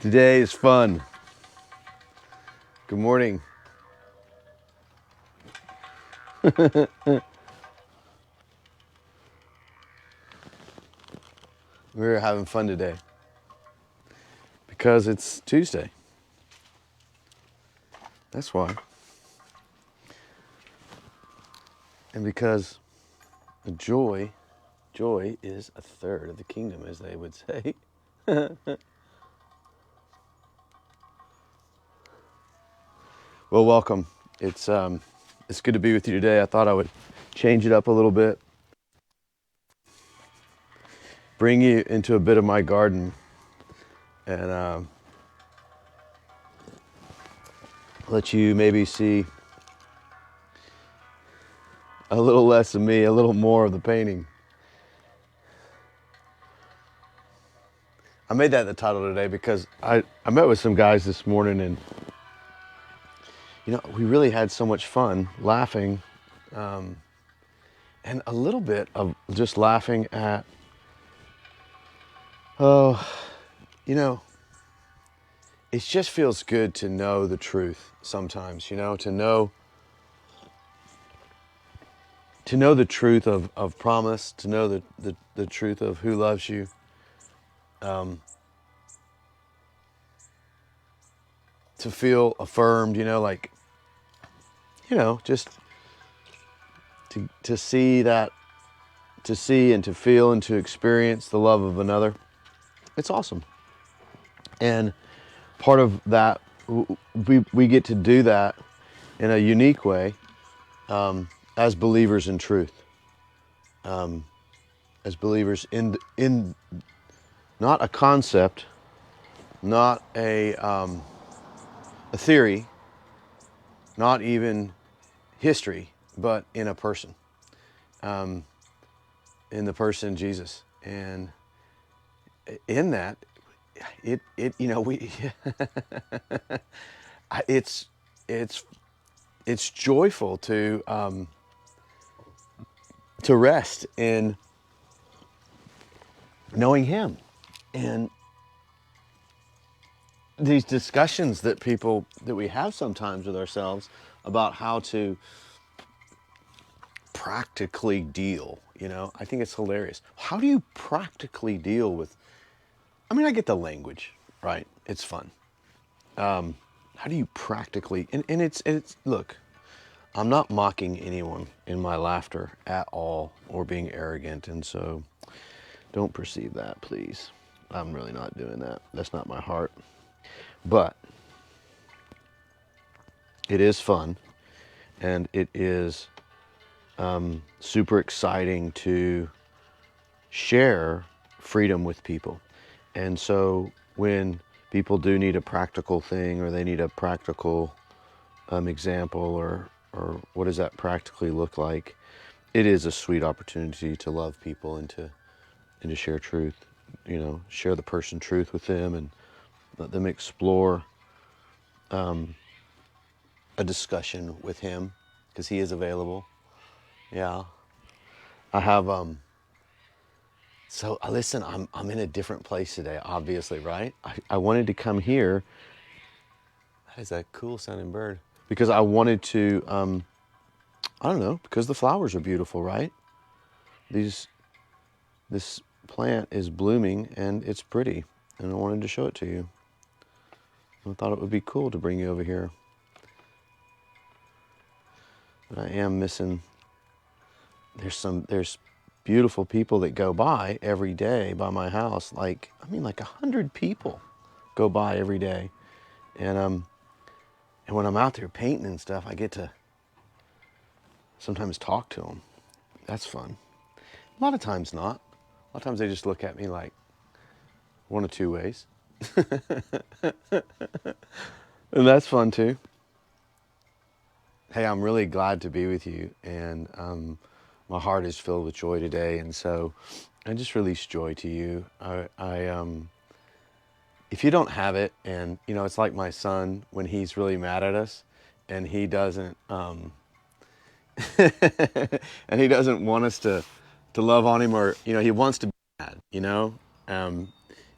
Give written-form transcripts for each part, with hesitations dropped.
Today is fun. Good morning. We're having fun today because it's Tuesday. That's why. And because joy is a third of the kingdom, as they would say. Well, welcome. It's good to be with you today. I thought I would change it up a little bit, bring you into a bit of my garden, and let you maybe see a little less of me, a little more of the painting. I made that the title today because I met with some guys this morning, and we really had so much fun laughing, and a little bit of just laughing at, it just feels good to know the truth sometimes, to know the truth of promise, to know the truth of who loves you. To feel affirmed, just to see that, to see and to feel and to experience the love of another. It's awesome. And part of that, we get to do that in a unique way, as believers in truth, as believers in not a concept, not a theory, not even history, but in a person, in the person Jesus. And in that, we it's joyful to rest in knowing Him. And these discussions that we have sometimes with ourselves about how to practically deal, I think it's hilarious. How do you practically deal with, I get the language, right? It's fun. How do you practically, and it's, look, I'm not mocking anyone in my laughter at all or being arrogant. And so don't perceive that, please. I'm really not doing that. That's not my heart. But it is fun, and it is super exciting to share freedom with people. And so when people do need a practical thing, or they need a practical example, or what does that practically look like, it is a sweet opportunity to love people and to share truth, share the person truth with them and let them explore a discussion with Him, because He is available. Yeah. I have, so listen, I'm in a different place today, obviously, right? I wanted to come here. That is a cool sounding bird. Because I wanted to, I don't know, because the flowers are beautiful, right? This plant is blooming and it's pretty, and I wanted to show it to you. I thought it would be cool to bring you over here. But I am missing, there's beautiful people that go by every day by my house. Like 100 people go by every day. And when I'm out there painting and stuff, I get to sometimes talk to them. That's fun. A lot of times not. A lot of times they just look at me like one of two ways. And that's fun too. Hey, I'm really glad to be with you, and my heart is filled with joy today, and so I just release joy to you. If you don't have it, and it's like my son when he's really mad at us, and he doesn't, and he doesn't want us to to love on him, or he wants to be mad.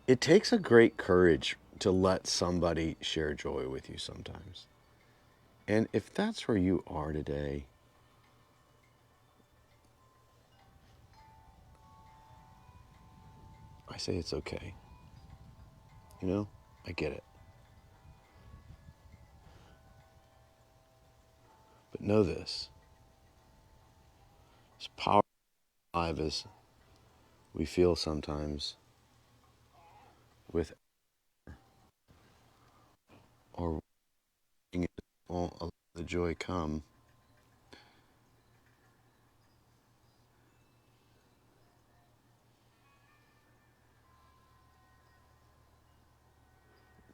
It takes a great courage to let somebody share joy with you sometimes. And if that's where you are today, I say it's okay. I get it. But know this: as powerful alive as we feel sometimes with, or won't allow the joy come,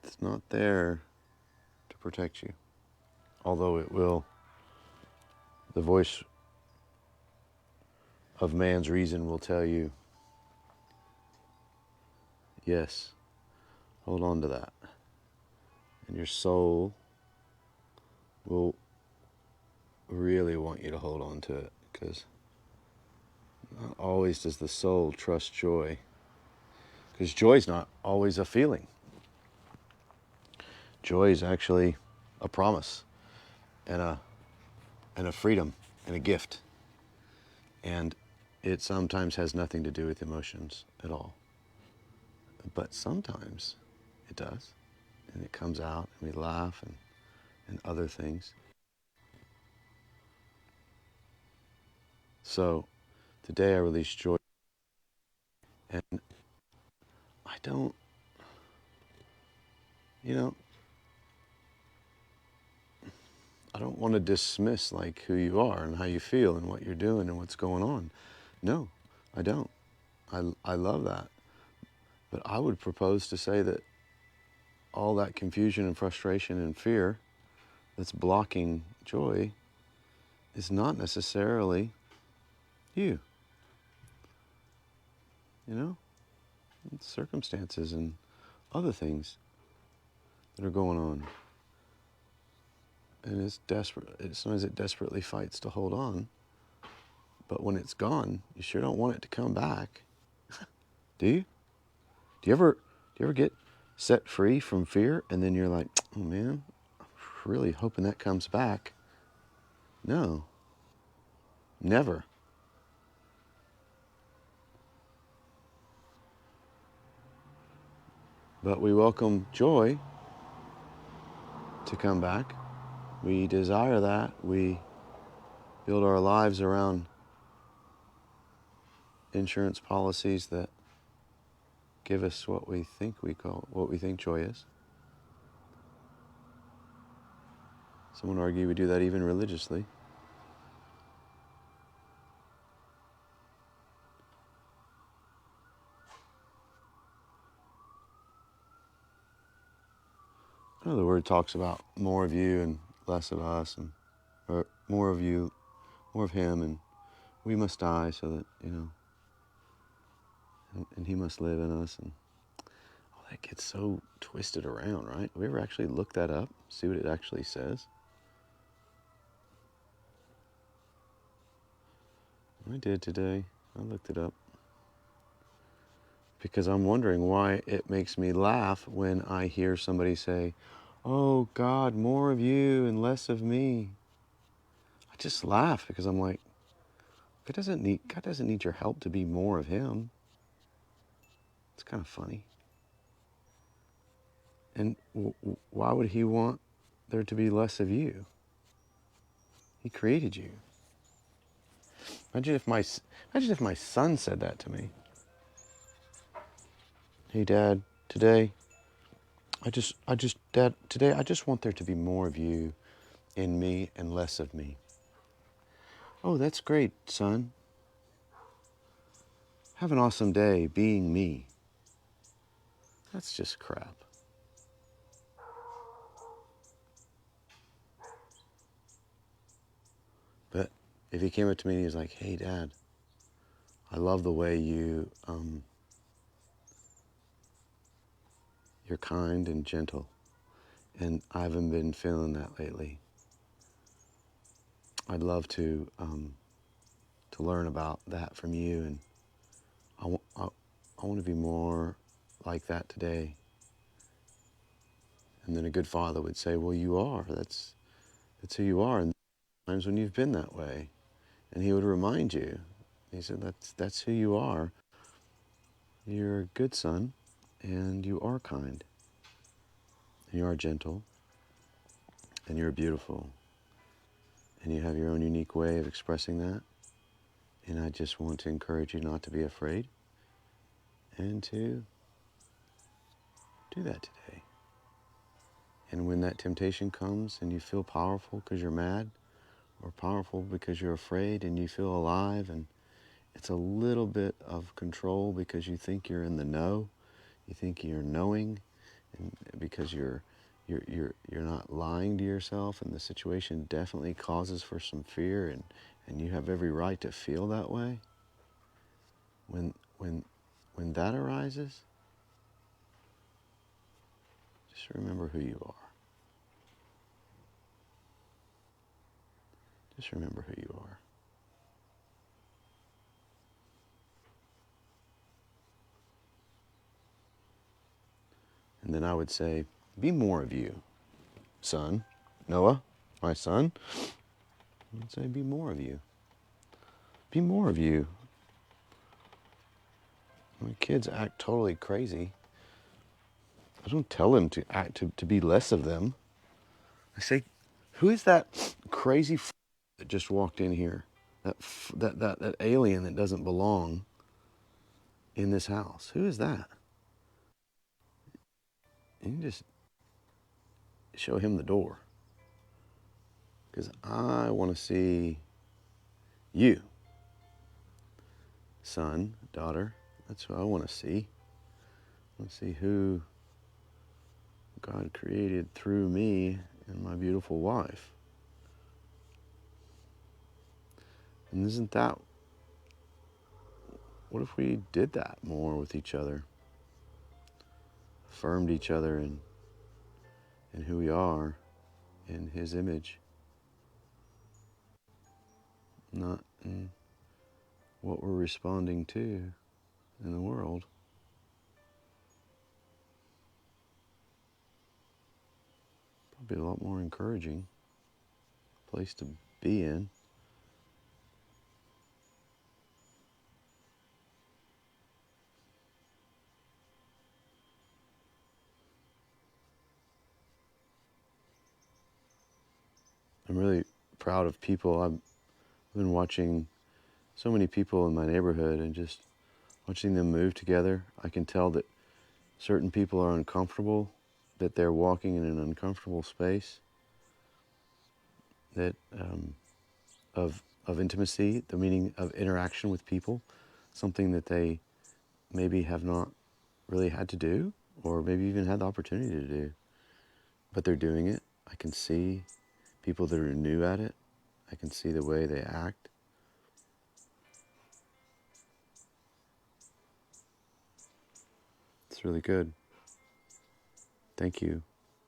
it's not there to protect you. Although it will, the voice of man's reason will tell you, yes, hold on to that. And your soul will really want you to hold on to it, because not always does the soul trust joy, because joy is not always a feeling. Joy is actually a promise and a freedom and a gift. And it sometimes has nothing to do with emotions at all. But sometimes it does. And it comes out and we laugh and other things. So today I release joy. And I don't, you know, I don't want to dismiss like who you are and how you feel and what you're doing and what's going on. No, I don't. I love that. But I would propose to say that all that confusion and frustration and fear that's blocking joy is not necessarily you. It's circumstances and other things that are going on. And it's desperate. Sometimes it desperately fights to hold on. But when it's gone, you sure don't want it to come back. Do you? Do you ever get set free from fear and then you're like, oh man, I'm really hoping that comes back? No. Never. But we welcome joy to come back. We desire that. We build our lives around insurance policies that give us what we think joy is. Some would argue we do that even religiously. I know the word talks about more of you and less of us, or more of you, more of him, and we must die so that, and he must live in us, and all that gets so twisted around, right? Have we ever actually looked that up, see what it actually says? I did today. I looked it up. Because I'm wondering why it makes me laugh when I hear somebody say, oh God, more of you and less of me. I just laugh because I'm like, God doesn't need your help to be more of him. It's kind of funny. And why would he want there to be less of you? He created you. Imagine if my son said that to me. Hey Dad, today today I just want there to be more of you in me and less of me. Oh, that's great, son. Have an awesome day being me. That's just crap. But if he came up to me and he was like, hey Dad, I love the way you're kind and gentle, and I haven't been feeling that lately. I'd love to to learn about that from you, and I want to be more like that today. And then a good father would say, well, you are. That's who you are. And times when you've been that way. And he would remind you. He said, that's who you are. You're a good son, and you are kind, and you are gentle, and you're beautiful, and you have your own unique way of expressing that. And I just want to encourage you not to be afraid and to do that today. And when that temptation comes and you feel powerful because you're mad, or powerful because you're afraid and you feel alive, and it's a little bit of control because you think you're in the know, you think you're knowing, and because you're not lying to yourself, and the situation definitely causes for some fear, and you have every right to feel that way. When that arises, just remember who you are. Just remember who you are. And then I would say, be more of you, son. Noah, my son. I would say, be more of you. Be more of you. When kids act totally crazy, I don't tell them to act to be less of them. I say, who is that crazy that just walked in here? That alien that doesn't belong in this house. Who is that? And you just show him the door. Because I want to see you, son, daughter. That's who I want to see. I want to see who God created through me and my beautiful wife. And isn't that, what if we did that more with each other? Affirmed each other in who we are, in His image, not in what we're responding to in the world. Probably a lot more encouraging place to be in. I'm really proud of people. I've been watching so many people in my neighborhood and just watching them move together. I can tell that certain people are uncomfortable, that they're walking in an uncomfortable space, that of intimacy, the meaning of interaction with people, something that they maybe have not really had to do, or maybe even had the opportunity to do, but they're doing it. I can see people that are new at it. I can see the way they act. It's really good. Thank you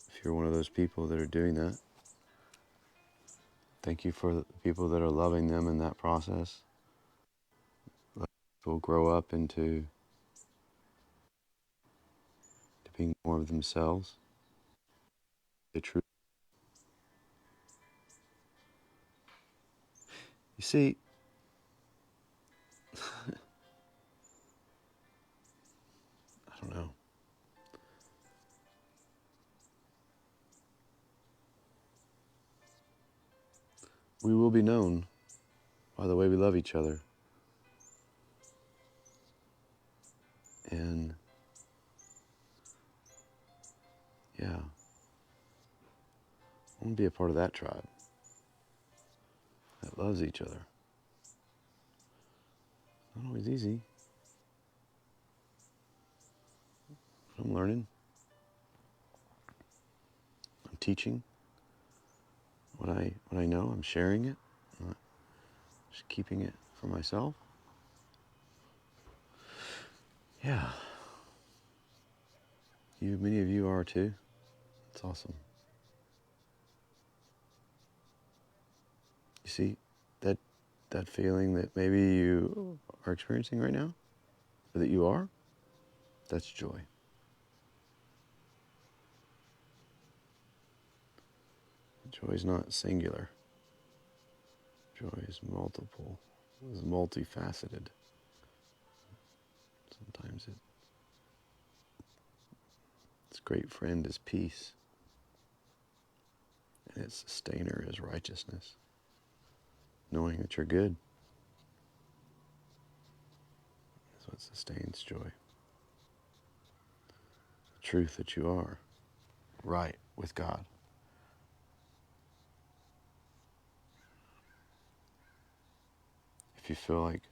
if you're one of those people that are doing that. Thank you for the people that are loving them in that process. Will grow up into to being more of themselves. The truth. You see, I don't know. We will be known by the way we love each other. And yeah, I want to be a part of that tribe that loves each other. Not always easy. But I'm learning. I'm teaching what I know. I'm sharing it. I'm not just keeping it for myself. Yeah. Many of you are too. It's awesome. You see, that that feeling that maybe you are experiencing right now, or that you are, that's joy. Joy is not singular. Joy is multiple, is multifaceted. Sometimes its great friend is peace, and its sustainer is righteousness. Knowing that you're good is what sustains joy. The truth that you are right with God. If you feel like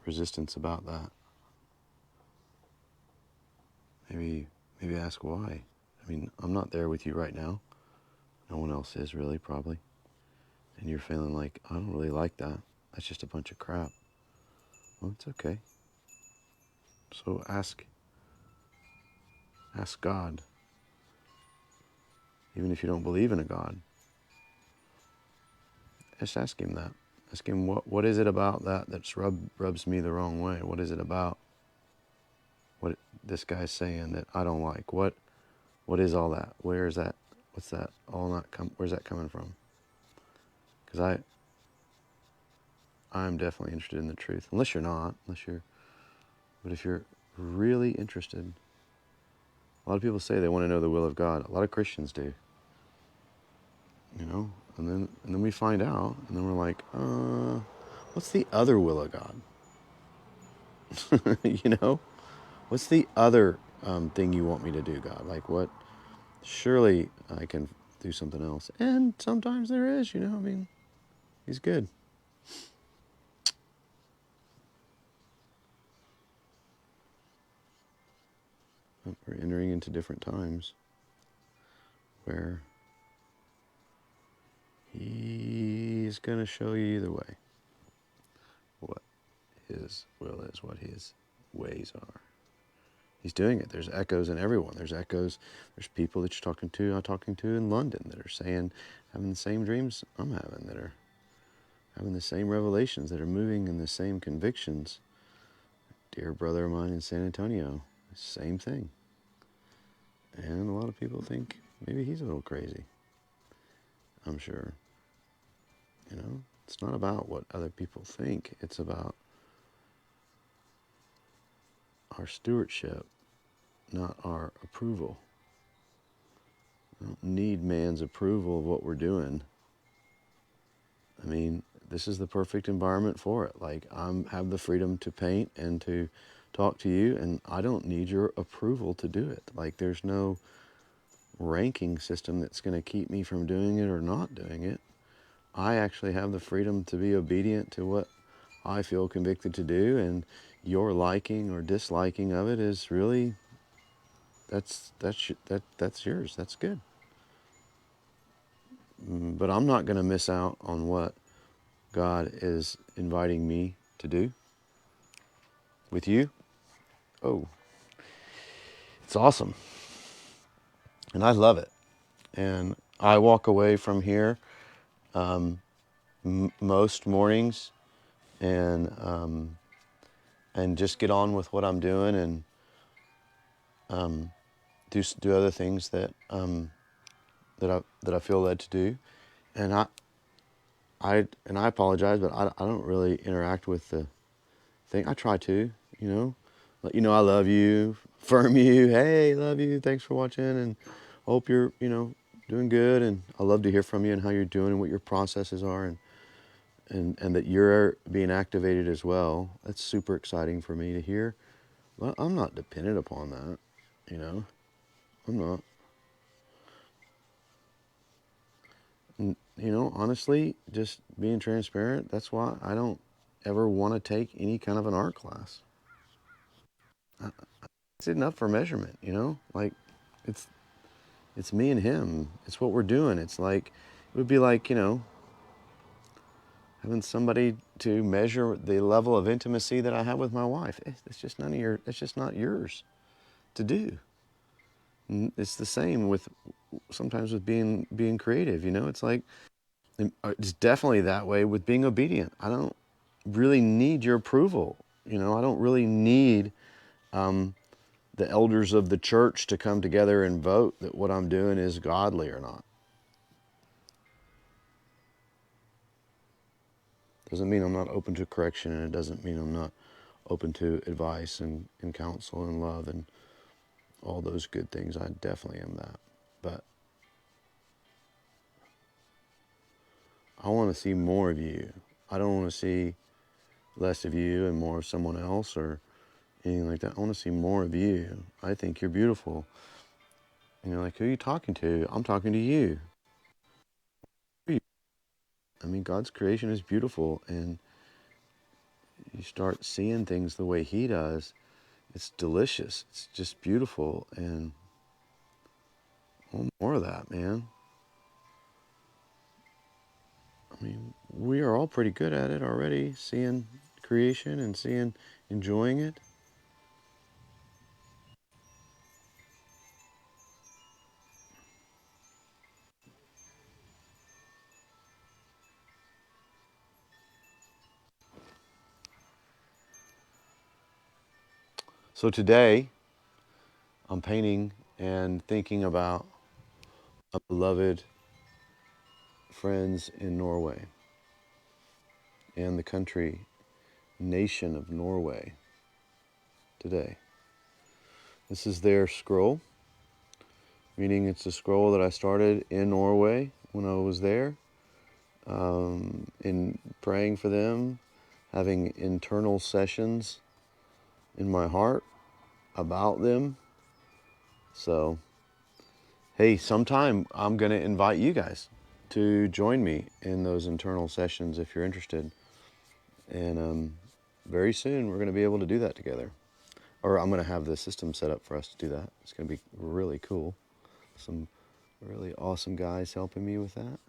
resistance about that, maybe ask why. I mean, I'm not there with you right now. No one else is really, probably. And you're feeling like, I don't really like that. That's just a bunch of crap. Well, it's okay. So ask God. Even if you don't believe in a God, just ask him that. Ask him, what is it about that rubs me the wrong way? What is it about what this guy's saying that I don't like? What is all that? Where is that? What's that all not where's that coming from? Because I'm definitely interested in the truth. Unless you're not, but if you're really interested, a lot of people say they want to know the will of God. A lot of Christians do. You know, and then we find out, and then we're like, what's the other will of God? You know, what's the other thing you want me to do, God? Like what? Surely I can do something else. And sometimes there is, you know, I mean, he's good. But we're entering into different times where he's going to show you either way what his will is, what his ways are. He's doing it. There's echoes in everyone. There's people that I'm talking to in London that are saying, having the same dreams I'm having, that are having the same revelations, that are moving in the same convictions. Dear brother of mine in San Antonio, same thing. And a lot of people think maybe he's a little crazy. I'm sure. You know, it's not about what other people think. It's about our stewardship, not our approval. We don't need man's approval of what we're doing. I mean, this is the perfect environment for it. Like, I have the freedom to paint and to talk to you, and I don't need your approval to do it. Like, there's no ranking system that's going to keep me from doing it or not doing it. I actually have the freedom to be obedient to what I feel convicted to do, and your liking or disliking of it is really, that's yours. That's good. But I'm not going to miss out on what God is inviting me to do with you. Oh, it's awesome. And I love it. And I walk away from here most mornings and just get on with what I'm doing and do other things that I feel led to do. And I apologize, but I don't really interact with the thing. I try to, you know, let you know I love you, affirm you. Hey, love you. Thanks for watching, and hope you're, you know, doing good. And I love to hear from you and how you're doing and what your processes are, and that you're being activated as well. That's super exciting for me to hear. Well, I'm not dependent upon that, you know. I'm not. You know, honestly, just being transparent, that's why I don't ever want to take any kind of an art class. It's enough for measurement, you know? Like, it's me and him. It's what we're doing. It's like, it would be like, you know, having somebody to measure the level of intimacy that I have with my wife. It's just it's just not yours to do. It's the same with sometimes with being creative, you know? It's like And it's definitely that way with being obedient. I don't really need your approval. I don't really need the elders of the church to come together and vote that what I'm doing is godly or not. Doesn't mean I'm not open to correction, and it doesn't mean I'm not open to advice and counsel and love and all those good things. I definitely am that. But I want to see more of you. I don't want to see less of you and more of someone else or anything like that. I want to see more of you. I think you're beautiful. And you're like, who are you talking to? I'm talking to you. I mean, God's creation is beautiful, and you start seeing things the way He does. It's delicious. It's just beautiful, and I want more of that, man. I mean, we are all pretty good at it already, seeing creation and enjoying it. So today, I'm painting and thinking about my beloved friends in Norway and the country, nation of Norway today. This is their scroll, meaning it's a scroll that I started in Norway when I was there, in praying for them, having internal sessions in my heart about them. So, hey, sometime I'm going to invite you guys to join me in those internal sessions if you're interested. And very soon we're going to be able to do that together. Or I'm going to have the system set up for us to do that. It's going to be really cool. Some really awesome guys helping me with that.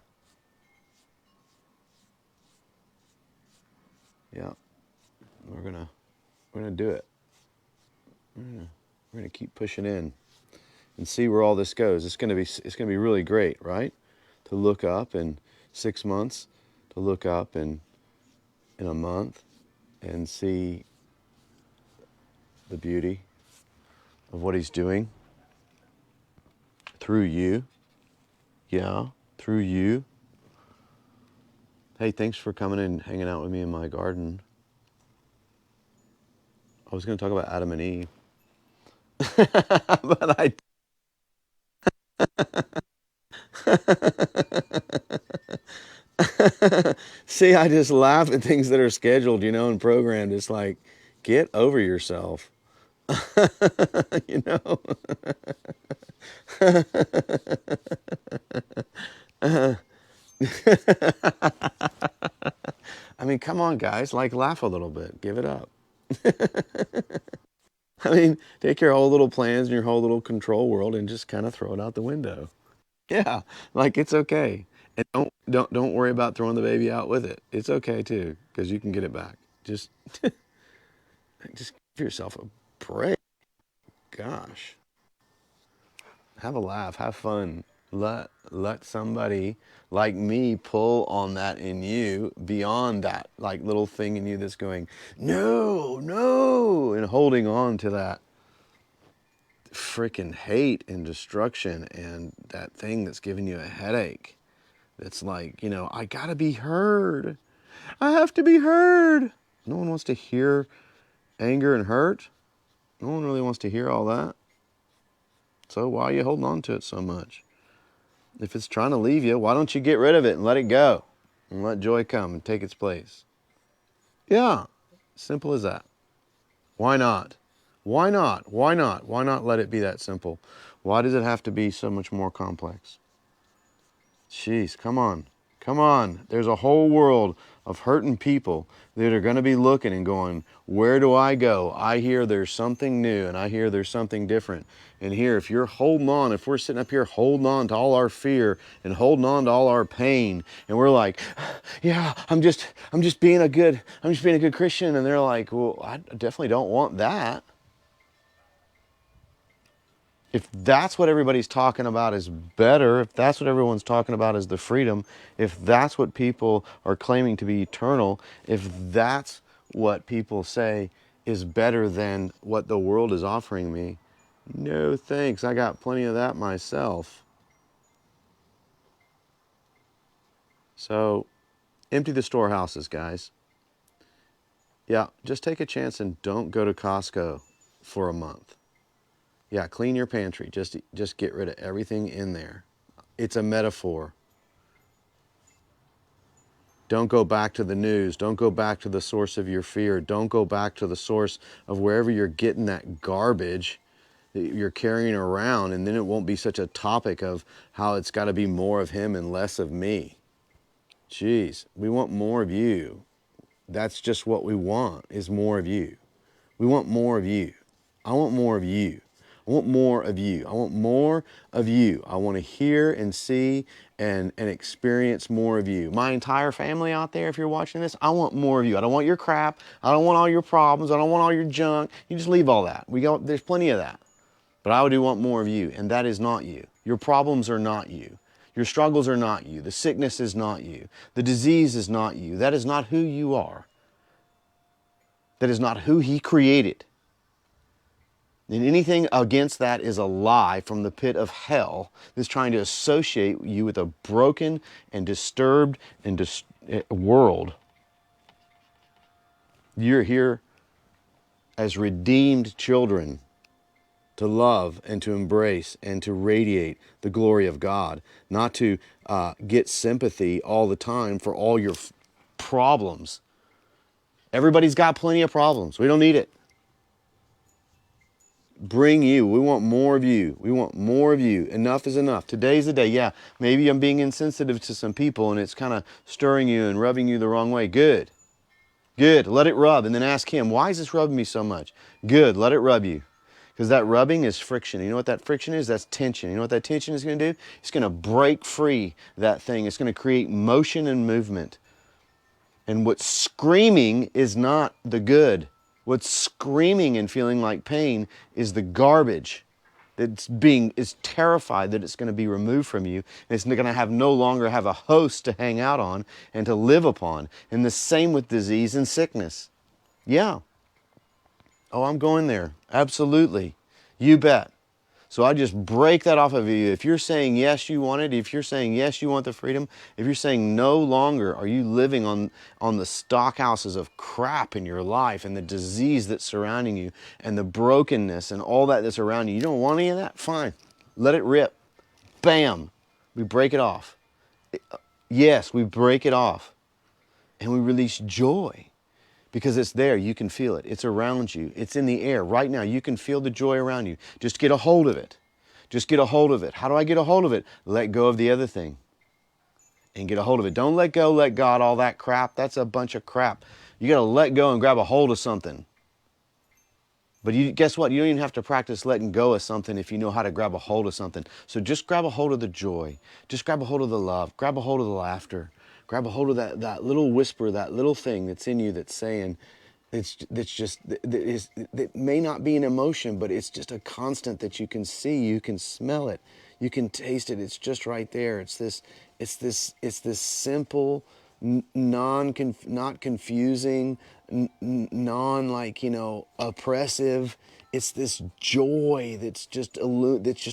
Yeah, we're gonna do it. We're gonna keep pushing in and see where all this goes. It's gonna be really great, right? To look up in 6 months, to look up in a month, and see the beauty of what He's doing through you. Yeah, through you. Hey, thanks for coming and hanging out with me in my garden. I was going to talk about Adam and Eve, but I. See, I just laugh at things that are scheduled, and programmed. It's like, get over yourself, you know. I mean, come on, guys, like laugh a little bit, give it up. I mean, take your whole little plans and your whole little control world and just kind of throw it out the window. Yeah, like it's okay. And don't worry about throwing the baby out with it. It's okay too, because you can get it back. Just just give yourself a break. Gosh. Have a laugh, have fun. Let somebody like me pull on that in you beyond that like little thing in you that's going, no, no, and holding on to that freaking hate and destruction and that thing that's giving you a headache. It's like, I gotta be heard. I have to be heard. No one wants to hear anger and hurt. No one really wants to hear all that. So why are you holding on to it so much? If it's trying to leave you, why don't you get rid of it and let it go? And let joy come and take its place. Yeah, simple as that. Why not? Why not? Why not? Why not let it be that simple? Why does it have to be so much more complex? Jeez, come on. Come on. There's a whole world of hurting people that are going to be looking and going, where do I go? I hear there's something new and I hear there's something different. And here, if you're holding on, if we're sitting up here holding on to all our fear and holding on to all our pain, and we're like, yeah, I'm just being a good Christian. And they're like, well, I definitely don't want that. If that's what everybody's talking about is better, if that's what everyone's talking about is the freedom, if that's what people are claiming to be eternal, if that's what people say is better than what the world is offering me, no thanks. I got plenty of that myself. So empty the storehouses, guys. Yeah, just take a chance and don't go to Costco for a month. Yeah, clean your pantry. Just get rid of everything in there. It's a metaphor. Don't go back to the news. Don't go back to the source of your fear. Don't go back to the source of wherever you're getting that garbage that you're carrying around, and then it won't be such a topic of how it's got to be more of him and less of me. Jeez, we want more of you. That's just what we want, is more of you. We want more of you. I want more of you. I want more of you. I want more of you. I want to hear and see and experience more of you. My entire family out there, if you're watching this, I want more of you. I don't want your crap. I don't want all your problems. I don't want all your junk. You just leave all that. There's plenty of that. But I do want more of you, and that is not you. Your problems are not you. Your struggles are not you. The sickness is not you. The disease is not you. That is not who you are. That is not who He created. And anything against that is a lie from the pit of hell that's trying to associate you with a broken and disturbed and world. You're here as redeemed children to love and to embrace and to radiate the glory of God, not to get sympathy all the time for all your problems. Everybody's got plenty of problems. We don't need it. Bring you. We want more of you. We want more of you. Enough is enough. Today's the day. Yeah, maybe I'm being insensitive to some people and it's kind of stirring you and rubbing you the wrong way. Good. Good. Let it rub and then ask Him, why is this rubbing me so much? Good. Let it rub you. Because that rubbing is friction. You know what that friction is? That's tension. You know what that tension is going to do? It's going to break free that thing. It's going to create motion and movement. And what's screaming is not the good. What's screaming and feeling like pain is the garbage is terrified that it's going to be removed from you. And it's going to no longer have a host to hang out on and to live upon. And the same with disease and sickness. Yeah. Oh, I'm going there. Absolutely. You bet. So I just break that off of you. If you're saying yes, you want it. If you're saying yes, you want the freedom. If you're saying no longer are you living on the stockhouses of crap in your life and the disease that's surrounding you and the brokenness and all that that's around you, you don't want any of that? Fine. Let it rip. Bam. We break it off. Yes, we break it off. And we release joy. Because it's there, you can feel it. It's around you. It's in the air. Right now, you can feel the joy around you. Just get a hold of it. Just get a hold of it. How do I get a hold of it? Let go of the other thing and get a hold of it. Don't let go, let God, all that crap. That's a bunch of crap. You got to let go and grab a hold of something. But guess what? You don't even have to practice letting go of something if you know how to grab a hold of something. So just grab a hold of the joy. Just grab a hold of the love. Grab a hold of the laughter. Grab a hold of that little whisper, that little thing that's in you that's saying, that may not be an emotion, but it's just a constant that you can see, you can smell it, you can taste it. It's just right there. It's this simple, not confusing, oppressive. It's this joy that's just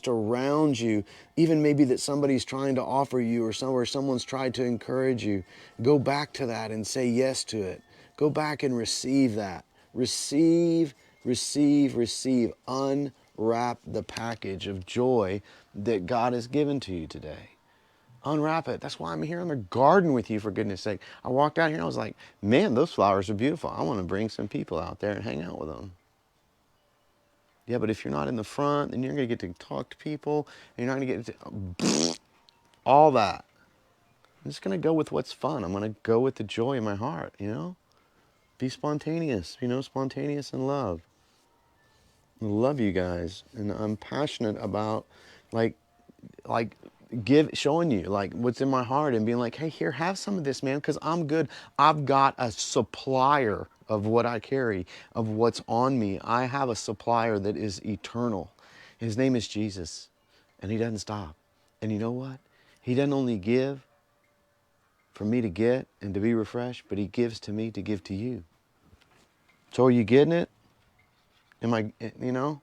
around you. Even maybe that somebody's trying to offer you, or someone's tried to encourage you. Go back to that and say yes to it. Go back and receive that. Receive, receive, receive. Unwrap the package of joy that God has given to you today. Unwrap it. That's why I'm here in the garden with you, for goodness sake. I walked out here and I was like, man, those flowers are beautiful. I want to bring some people out there and hang out with them. Yeah, but if you're not in the front, then you're going to get to talk to people, and you're not going to get to all that. I'm just going to go with what's fun. I'm going to go with the joy in my heart, Be spontaneous, spontaneous in love. I love you guys, and I'm passionate about, like showing you like what's in my heart and being like, hey, here, have some of this, man, because I'm good. I've got a supplier of what I carry, of what's on me. I have a supplier that is eternal. His name is Jesus, and he doesn't stop. And you know what? He doesn't only give for me to get and to be refreshed, but he gives to me to give to you. So are you getting it? Am I, you know?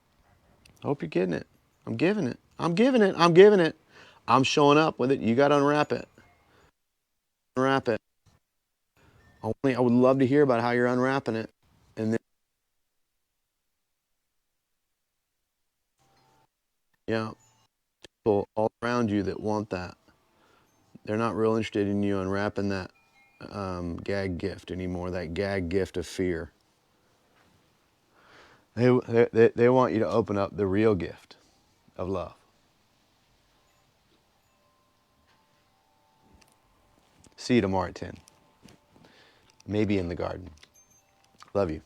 I hope you're getting it. I'm giving it. I'm giving it. I'm giving it. I'm showing up with it. You got to unwrap it. Unwrap it. I would love to hear about how you're unwrapping it. And then, yeah, people all around you that want that, they're not real interested in you unwrapping that gag gift anymore, that gag gift of fear. They want you to open up the real gift of love. See you tomorrow at 10. Maybe in the garden. Love you.